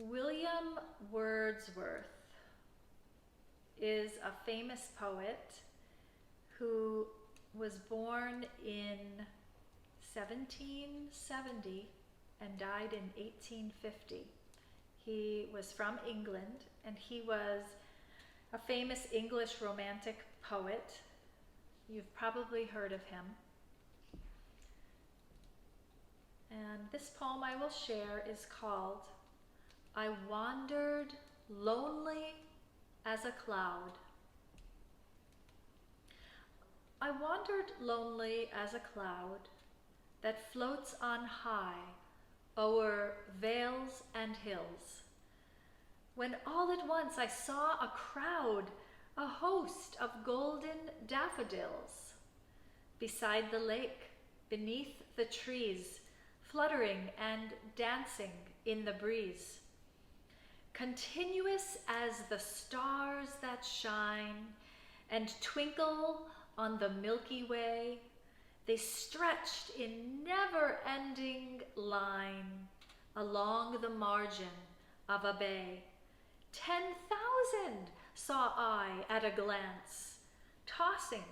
William Wordsworth is a famous poet who was born in 1770 and died in 1850. He was from England, and he was a famous English romantic poet. You've probably heard of him. And this poem I will share is called I Wandered Lonely as a Cloud. I wandered lonely as a cloud that floats on high o'er vales and hills, when all at once I saw a crowd, a host of golden daffodils, beside the lake, beneath the trees, fluttering and dancing in the breeze. Continuous as the stars that shine and twinkle on the Milky Way, they stretched in never-ending line along the margin of a bay. 10,000 saw I at a glance, tossing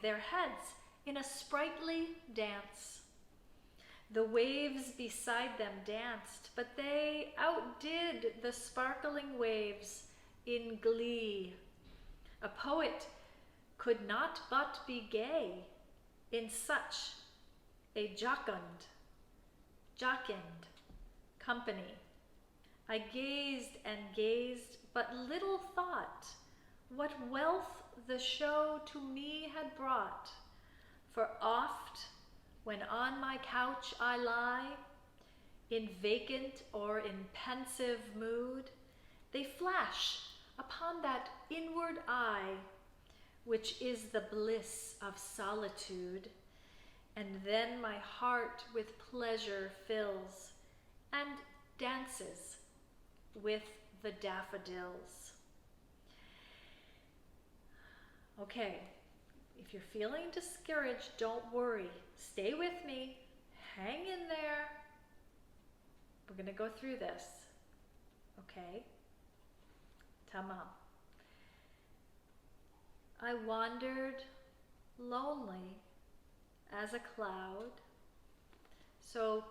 their heads in a sprightly dance. The waves beside them danced, but they outdid the sparkling waves in glee. A poet could not but be gay in such a jocund company. I gazed and gazed, but little thought what wealth the show to me had brought. For oft, when on my couch I lie, in vacant or in pensive mood, they flash upon that inward eye, which is the bliss of solitude, and then my heart with pleasure fills and dances with the daffodils. Okay, if you're feeling discouraged, don't worry. Stay with me. Hang in there. We're going to go through this. Okay? Tamam. I wandered lonely as a cloud. So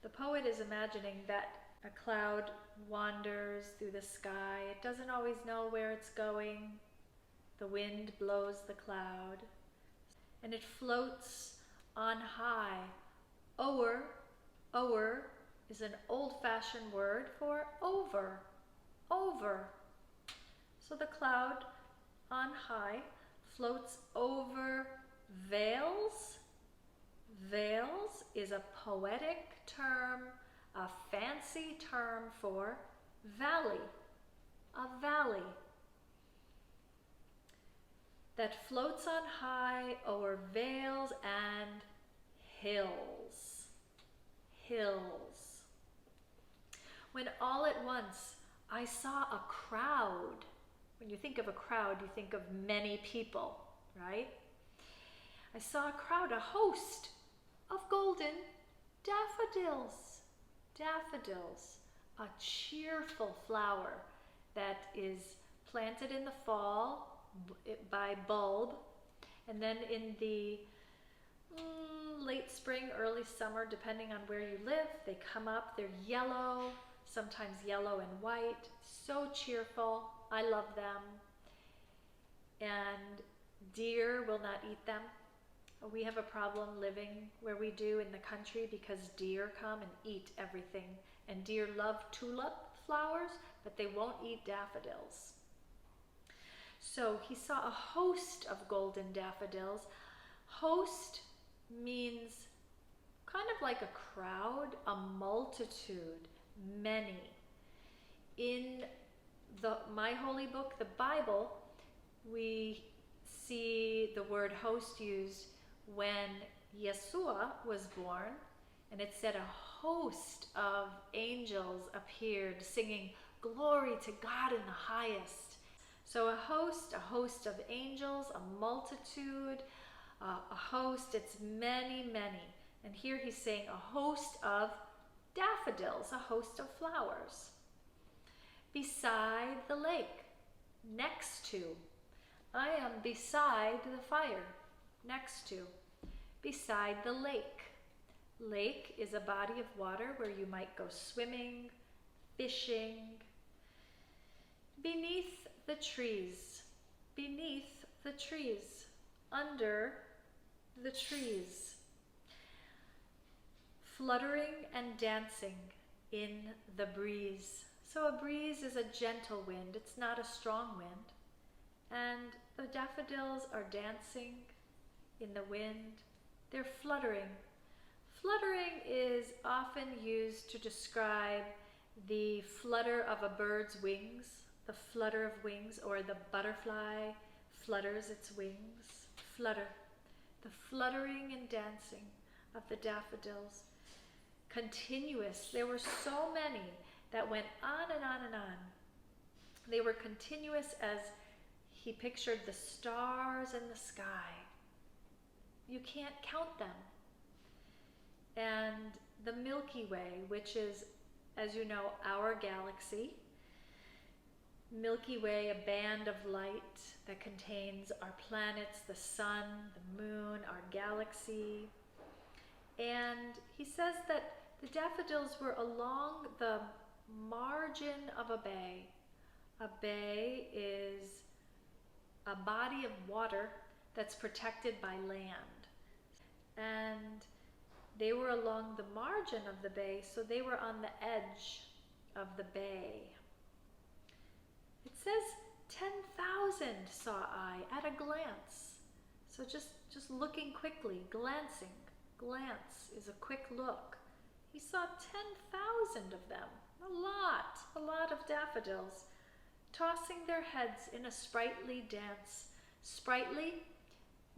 the poet is imagining that a cloud wanders through the sky. It doesn't always know where it's going. The wind blows the cloud, and it floats on high. O'er is an old-fashioned word for over. So the cloud on high floats over vales. Vales is a poetic term, a fancy term for valley, a valley that floats on high over vales and hills. When all at once I saw a crowd. When you think of a crowd, you think of many people, right? I saw a crowd, a host of golden daffodils. Daffodils, a cheerful flower that is planted in the fall by bulb, and then in the late spring, early summer, depending on where you live, they come up. They're yellow, sometimes yellow and white, so cheerful. I love them. And deer will not eat them. We have a problem living where we do in the country because deer come and eat everything. And deer love tulip flowers, but they won't eat daffodils. So he saw a host of golden daffodils. Host means kind of like a crowd, a multitude, many. In my holy book, the Bible, we see the word host used when Yeshua was born, and it said a host of angels appeared singing, "Glory to God in the highest." So a host of angels, a multitude, a host, it's many, many. And here he's saying a host of daffodils, a host of flowers. Beside the lake, next to. I am beside the fire, next to. Beside the lake. Lake is a body of water where you might go swimming, fishing. Beneath the trees, beneath the trees, under the trees. Fluttering and dancing in the breeze. So a breeze is a gentle wind, it's not a strong wind. And the daffodils are dancing in the wind. They're fluttering. Fluttering is often used to describe the flutter of a bird's wings, the flutter of wings, or the butterfly flutters its wings. Flutter. The fluttering and dancing of the daffodils. Continuous. There were so many that went on and on and on. They were continuous as he pictured the stars in the sky. You can't count them. And the Milky Way, which is, as you know, our galaxy. Milky Way, a band of light that contains our planets, the sun, the moon, our galaxy. And he says that the daffodils were along the margin of a bay. A bay is a body of water that's protected by land. And they were along the margin of the bay, so they were on the edge of the bay. It says 10,000 saw I at a glance. So just looking quickly, glancing. Glance is a quick look. He saw 10,000 of them, a lot of daffodils, tossing their heads in a sprightly dance. Sprightly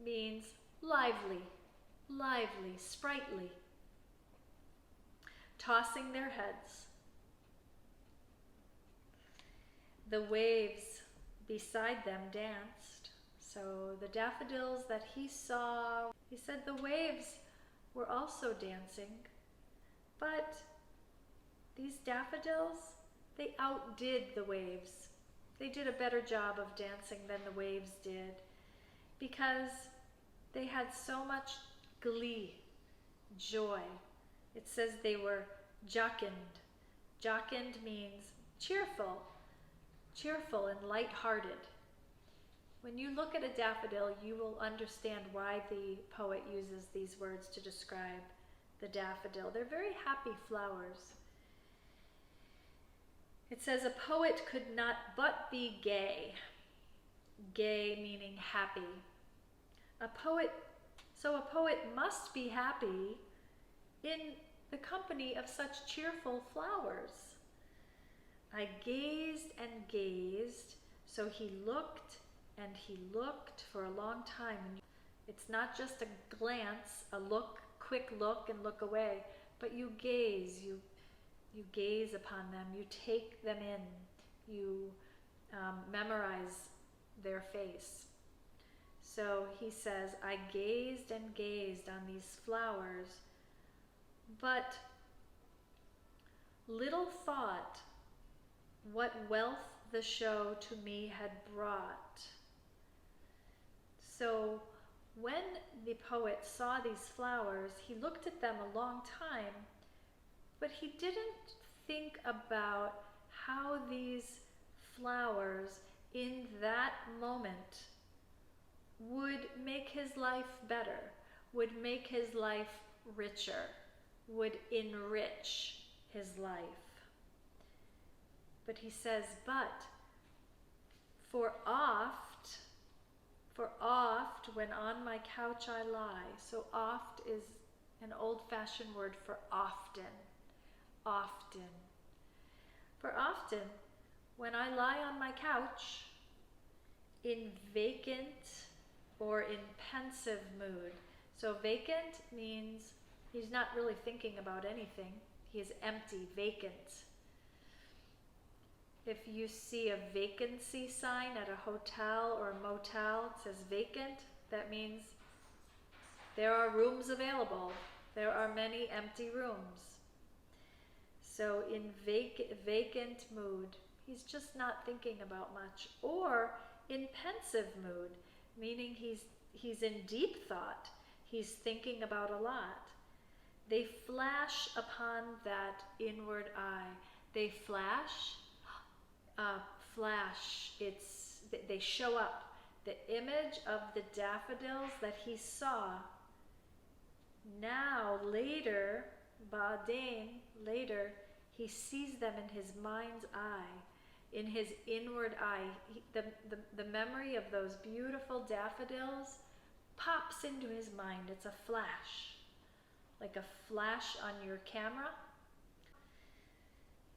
means lively, lively, sprightly. Tossing their heads. The waves beside them danced. So the daffodils that he saw, he said the waves were also dancing. But these daffodils, they outdid the waves. They did a better job of dancing than the waves did because they had so much glee, joy. It says they were jocund. Jocund means cheerful, cheerful and light-hearted. When you look at a daffodil, you will understand why the poet uses these words to describe the daffodil. They're very happy flowers. It says a poet could not but be gay. Gay meaning happy. So a poet must be happy in the company of such cheerful flowers. I gazed and gazed, so he looked and he looked for a long time. It's not just a glance, a look, quick look and look away, but you gaze, you gaze upon them, you take them in, you memorize their face. So he says, I gazed and gazed on these flowers, but little thought what wealth the show to me had brought. So when the poet saw these flowers, he looked at them a long time, but he didn't think about how these flowers in that moment would make his life better, would make his life richer, would enrich his life. But he says, but for oft when on my couch I lie. So oft is an old-fashioned word for often. Often. For often, when I lie on my couch in vacant or in pensive mood. So vacant means he's not really thinking about anything. He is empty, vacant. If you see a vacancy sign at a hotel or a motel, it says vacant, that means there are rooms available. There are many empty rooms. So in vacant mood, he's just not thinking about much. Or in pensive mood, meaning he's in deep thought. He's thinking about a lot. They flash upon that inward eye. They flash, they show up. The image of the daffodils that he saw. Now, later, later, he sees them in his mind's eye, in his inward eye. The memory of those beautiful daffodils pops into his mind. It's a flash, like a flash on your camera.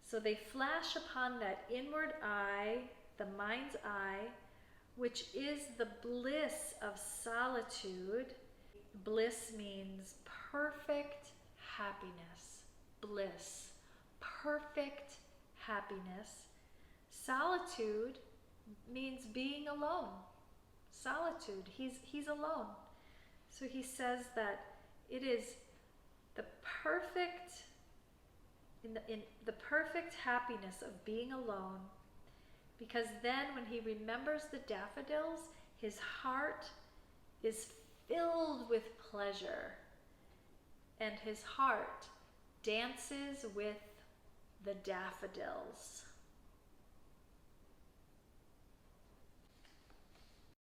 So they flash upon that inward eye, the mind's eye, which is the bliss of solitude. Bliss means perfect happiness. Bliss, perfect happiness. Solitude means being alone. Solitude, he's alone. So he says that it is the perfect, in the perfect happiness of being alone, because then when he remembers the daffodils, his heart is filled with pleasure, and his heart dances with the daffodils.